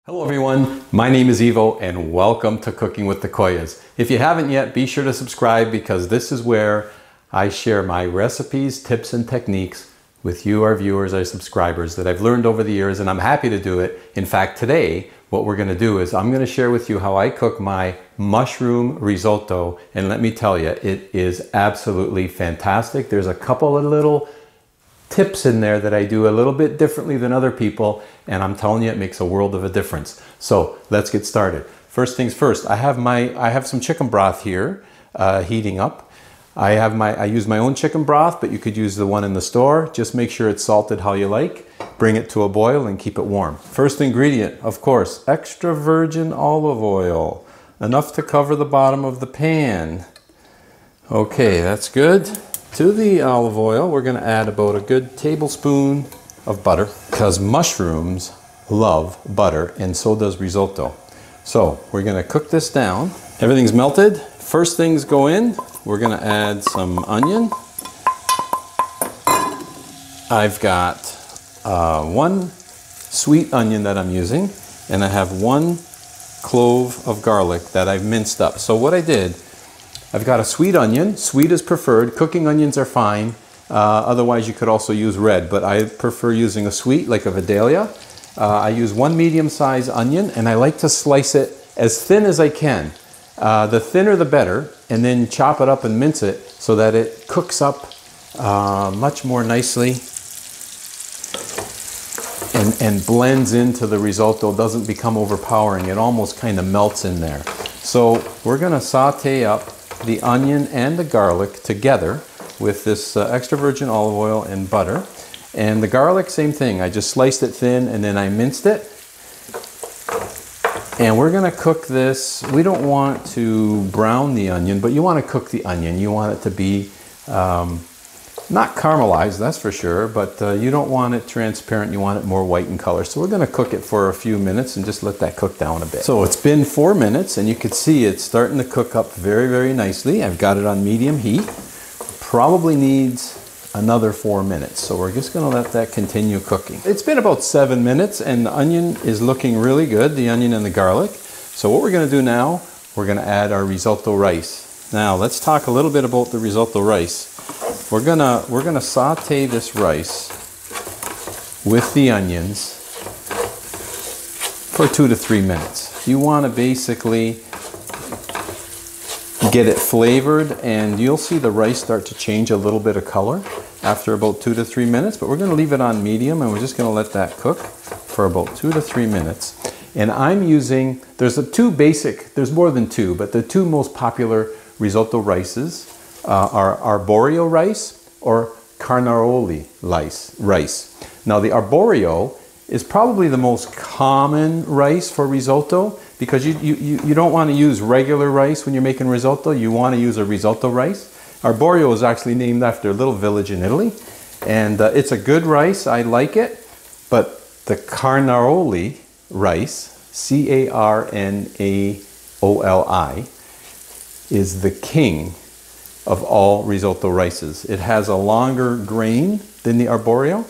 Hello everyone, my name is Ivo and welcome to Cooking with the Coias. If you haven't yet, be sure to subscribe because this is where I share my recipes, tips, and techniques with you, our viewers, our subscribers that I've learned over the years, and I'm happy to do it. In fact, today, what we're going to do is I'm going to share with you how I cook my mushroom risotto, and let me tell you, it is absolutely fantastic. There's a couple of little tips in there that I do a little bit differently than other people, and I'm telling you, it makes a world of a difference. So let's get started. First things first, I have some chicken broth here heating up. I use my own chicken broth, but you could use the one in the store. Just make sure it's salted how you like. Bring it to a boil and keep it warm. First ingredient, of course, extra virgin olive oil, enough to cover the bottom of the pan. Okay, that's good. To the olive oil, we're going to add about a good tablespoon of butter because mushrooms love butter and so does risotto. So we're going to cook this down. Everything's melted. First things go in. We're going to add some onion. I've got one sweet onion that I'm using, and I have one clove of garlic that I've minced up. So what I did, I've got a sweet onion. Sweet is preferred. Cooking onions are fine. Otherwise, you could also use red, but I prefer using a sweet, like a Vidalia. I use one medium-sized onion, and I like to slice it as thin as I can. The thinner, the better, and then chop it up and mince it so that it cooks up much more nicely and blends into the risotto, doesn't become overpowering. It almost kind of melts in there. So we're going to saute up the onion and the garlic together with this extra virgin olive oil and butter. And the garlic, same thing. I just sliced it thin and then I minced it. And we're going to cook this. We don't want to brown the onion, but you want to cook the onion. You want it to be not caramelized, that's for sure, but you don't want it transparent. You want it more white in color. So we're going to cook it for a few minutes and just let that cook down a bit. So it's been 4 minutes and you can see it's starting to cook up very, very nicely. I've got it on medium heat. Probably needs another 4 minutes. So we're just going to let that continue cooking. It's been about 7 minutes and the onion is looking really good, the onion and the garlic. So what we're going to do now, we're going to add our risotto rice. Now let's talk a little bit about the risotto rice. We're gonna saute this rice with the onions for 2 to 3 minutes. You want to basically get it flavored, and you'll see the rice start to change a little bit of color after about 2 to 3 minutes. But we're going to leave it on medium, and we're just going to let that cook for about 2 to 3 minutes. And I'm using, there's more than two, but the two most popular risotto rices are arborio rice or carnaroli rice. Now the arborio is probably the most common rice for risotto because you don't want to use regular rice when you're making risotto. You want to use a risotto rice. Arborio is actually named after a little village in Italy, and it's a good rice. I like it, but the carnaroli rice, C-A-R-N-A-O-L-I, is the king of all risotto rices. It has a longer grain than the arborio,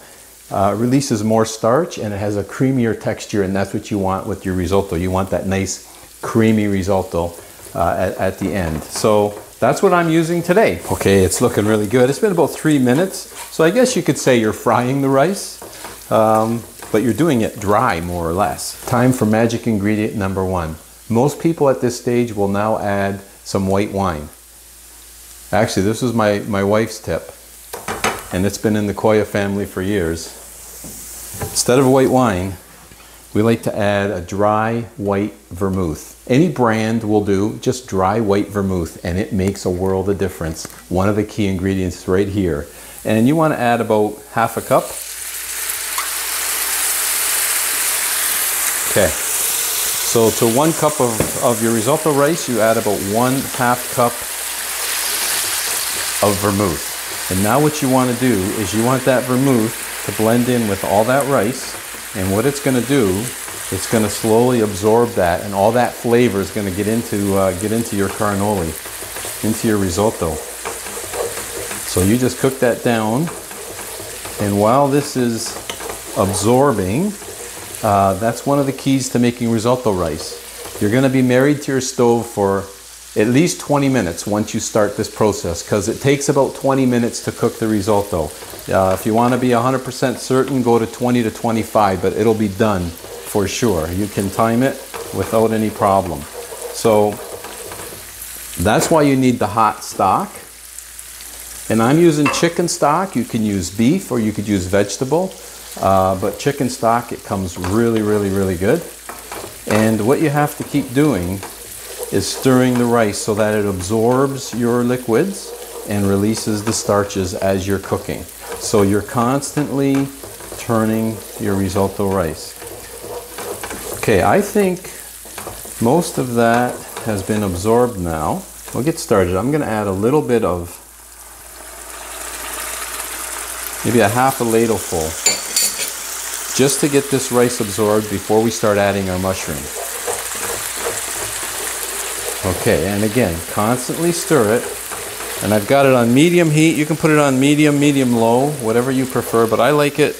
releases more starch, and it has a creamier texture, and that's what you want with your risotto. You want that nice creamy risotto at the end. So that's what I'm using today. Okay, it's looking really good. It's been about 3 minutes, so I guess you could say you're frying the rice, but you're doing it dry more or less. Time for magic ingredient number 1. Most people at this stage will now add some white wine. Actually, this was my wife's tip, and it's been in the Coia family for years. Instead of white wine, we like to add a dry white vermouth. Any brand will do, just dry white vermouth, and it makes a world of difference. One of the key ingredients right here. And you want to add about half a cup. Okay, so to 1 cup of your risotto rice, you add about 1/2 cup of vermouth. And now what you want to do is you want that vermouth to blend in with all that rice, and what it's going to do, it's going to slowly absorb that, and all that flavor is going to get into your carnaroli, into your risotto. So you just cook that down, and while this is absorbing, That's one of the keys to making risotto rice. You're going to be married to your stove for at least 20 minutes once you start this process, because it takes about 20 minutes to cook the risotto. If you want to be 100% certain, go to 20 to 25, but it'll be done for sure. You can time it without any problem. So that's why you need the hot stock. And I'm using chicken stock. You can use beef or you could use vegetable, but chicken stock, it comes really, really, really good. And what you have to keep doing is stirring the rice so that it absorbs your liquids and releases the starches as you're cooking. So you're constantly turning your risotto rice. Okay, I think most of that has been absorbed now. We'll get started. I'm going to add a little bit of, maybe a half a ladle full, just to get this rice absorbed before we start adding our mushroom. Okay, and again, constantly stir it. And I've got it on medium heat. You can put it on medium, medium-low, whatever you prefer, but I like it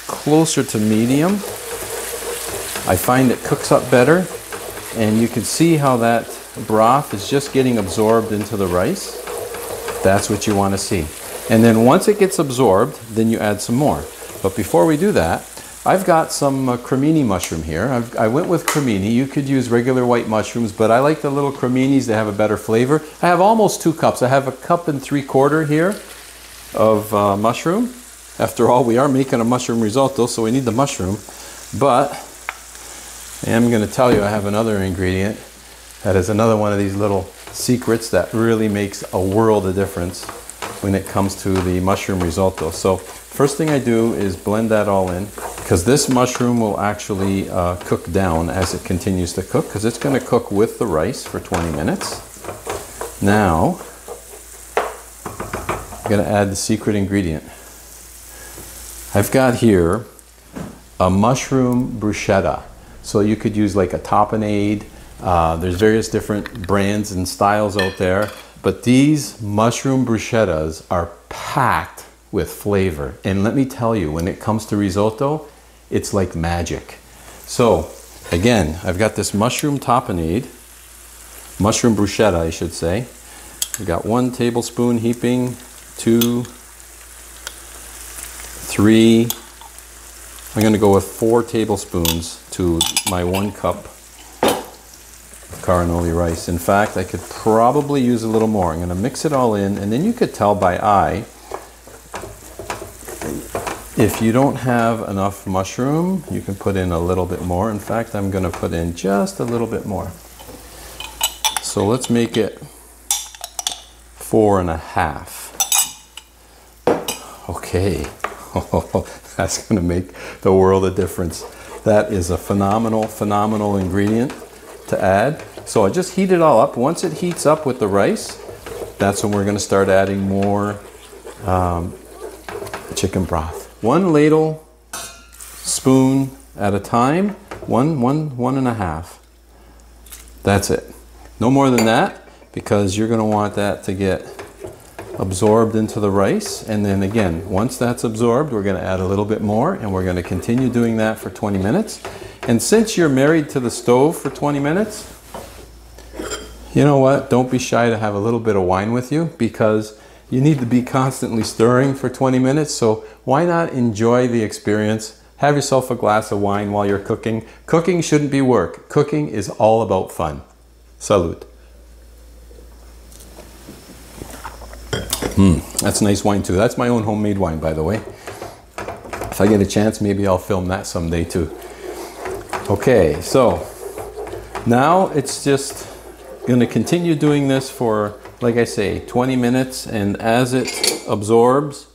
closer to medium. I find it cooks up better, and you can see how that broth is just getting absorbed into the rice. That's what you want to see. And then once it gets absorbed, then you add some more. But before we do that, I've got some cremini mushroom here. I went with cremini. You could use regular white mushrooms, but I like the little creminis. They have a better flavor. I have almost 2 cups. I have a 1.75 cups here of mushroom. After all, we are making a mushroom risotto, so we need the mushroom. But I am going to tell you I have another ingredient that is another one of these little secrets that really makes a world of difference when it comes to the mushroom risotto. So first thing I do is blend that all in, because this mushroom will actually cook down as it continues to cook, because it's going to cook with the rice for 20 minutes. Now, I'm going to add the secret ingredient. I've got here a mushroom bruschetta. So you could use like a tapenade. There's various different brands and styles out there, but these mushroom bruschettas are packed with flavor. And let me tell you, when it comes to risotto, it's like magic. So again, I've got this mushroom tapenade, mushroom bruschetta, I should say. I've got 1 tablespoon heaping, 2, 3. I'm going to go with 4 tablespoons to my 1 cup of carnaroli rice. In fact, I could probably use a little more. I'm going to mix it all in, and then you could tell by eye if you don't have enough mushroom. You can put in a little bit more. In fact, I'm going to put in just a little bit more. So let's make it 4.5. Okay. That's going to make the world of difference. That is a phenomenal ingredient to add. So I just heat it all up. Once it heats up with the rice, that's when we're going to start adding more chicken broth. 1 ladle spoon at a time, 1.5. That's it. No more than that, because you're going to want that to get absorbed into the rice. And then again, once that's absorbed, we're going to add a little bit more, and we're going to continue doing that for 20 minutes. And since you're married to the stove for 20 minutes, you know what? Don't be shy to have a little bit of wine with you, because you need to be constantly stirring for 20 minutes. So why not enjoy the experience? Have yourself a glass of wine while you're cooking. Cooking shouldn't be work. Cooking is all about fun. Salud. That's nice wine too. That's my own homemade wine, by the way. If I get a chance, maybe I'll film that someday too. Okay, so now it's just going to continue doing this for, like I say, 20 minutes. And as it absorbs,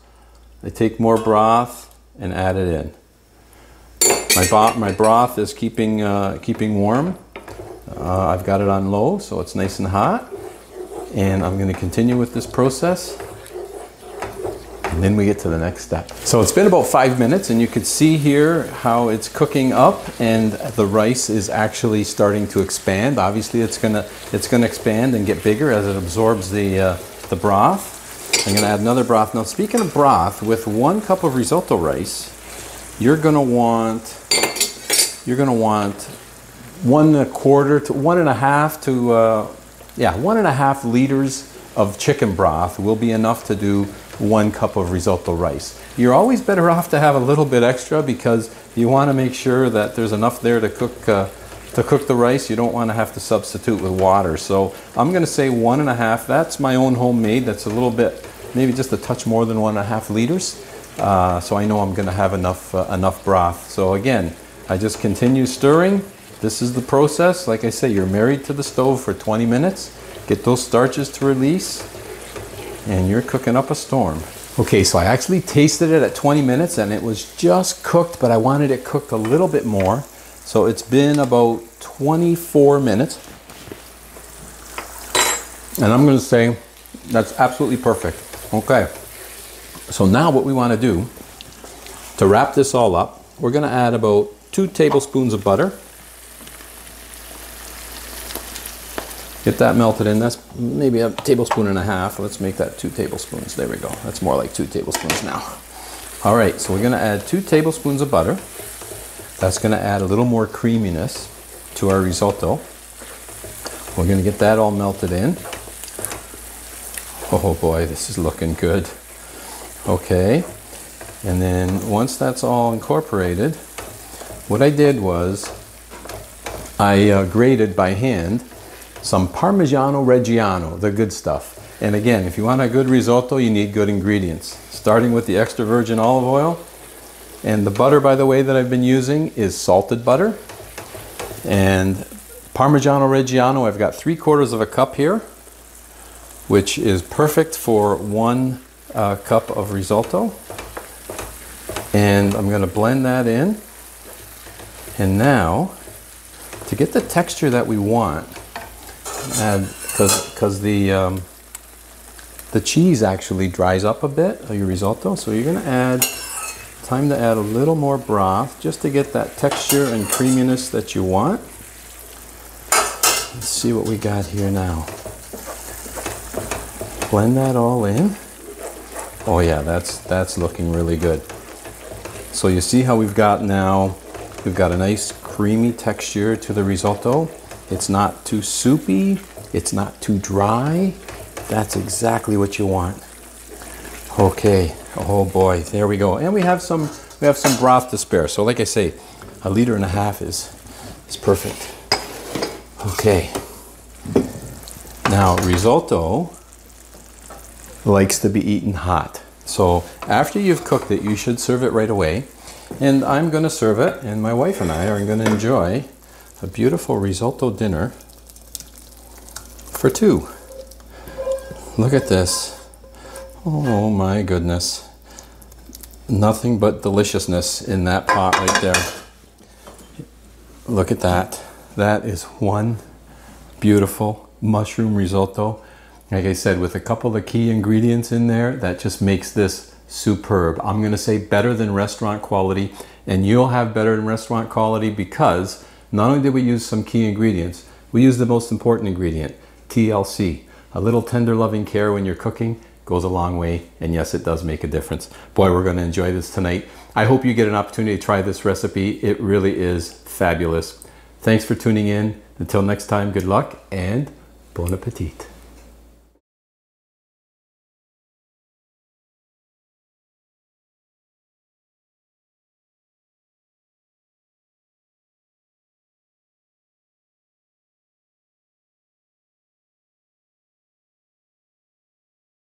I take more broth and add it in. My broth is keeping warm. I've got it on low, so it's nice and hot. And I'm going to continue with this process. And then we get to the next step. So it's been about 5 minutes, and you can see here how it's cooking up, and the rice is actually starting to expand. Obviously, it's gonna expand and get bigger as it absorbs the broth. I'm gonna add another broth. Now, speaking of broth, with 1 cup of risotto rice, you're gonna want you're going to want 1.25 to 1.5 liters of chicken broth will be enough to do 1 cup of risotto rice. You're always better off to have a little bit extra because you want to make sure that there's enough there to cook the rice. You don't want to have to substitute with water. So I'm going to say 1.5. That's my own homemade. That's a little bit, maybe just a touch more than 1.5 liters. So I know I'm going to have enough broth. So again, I just continue stirring. This is the process. Like I say, you're married to the stove for 20 minutes. Get those starches to release, and you're cooking up a storm. Okay, so I actually tasted it at 20 minutes, and it was just cooked, but I wanted it cooked a little bit more. So it's been about 24 minutes. And I'm going to say that's absolutely perfect. Okay. So now what we want to do, to wrap this all up, we're going to add about 2 tablespoons of butter. Get that melted in. That's maybe 1.5 tablespoons. Let's make that 2 tablespoons. There we go. That's more like 2 tablespoons now. All right, so we're going to add 2 tablespoons of butter. That's going to add a little more creaminess to our risotto. We're going to get that all melted in. Oh boy, this is looking good. Okay, and then once that's all incorporated, what I did was I grated by hand some parmigiano-reggiano, the good stuff. And again, if you want a good risotto, you need good ingredients. Starting with the extra virgin olive oil. And the butter, by the way, that I've been using is salted butter. And parmigiano-reggiano, I've got 3/4 cup here, which is perfect for 1 cup of risotto. And I'm going to blend that in. And now, to get the texture that we want, because the cheese actually dries up a bit of your risotto, so you're going to add time to add a little more broth just to get that texture and creaminess that you want. Let's see what we got here now. Blend that all in. Oh yeah, that's looking really good. So you see how we've got a nice creamy texture to the risotto. It's not too soupy, it's not too dry. That's exactly what you want. Okay, oh boy, there we go. And we have some broth to spare. So like I say, 1.5 liters is perfect. Okay. Now risotto likes to be eaten hot. So after you've cooked it, you should serve it right away. And I'm going to serve it, and my wife and I are going to enjoy a beautiful risotto dinner for 2. Look at this. Oh my goodness. Nothing but deliciousness in that pot right there. Look at that. That is one beautiful mushroom risotto. Like I said, with a couple of key ingredients in there, that just makes this superb. I'm going to say better than restaurant quality, and you'll have better than restaurant quality because not only did we use some key ingredients, we used the most important ingredient, TLC. A little tender loving care when you're cooking goes a long way, and yes, it does make a difference. Boy, we're going to enjoy this tonight. I hope you get an opportunity to try this recipe. It really is fabulous. Thanks for tuning in. Until next time, good luck and bon appetit.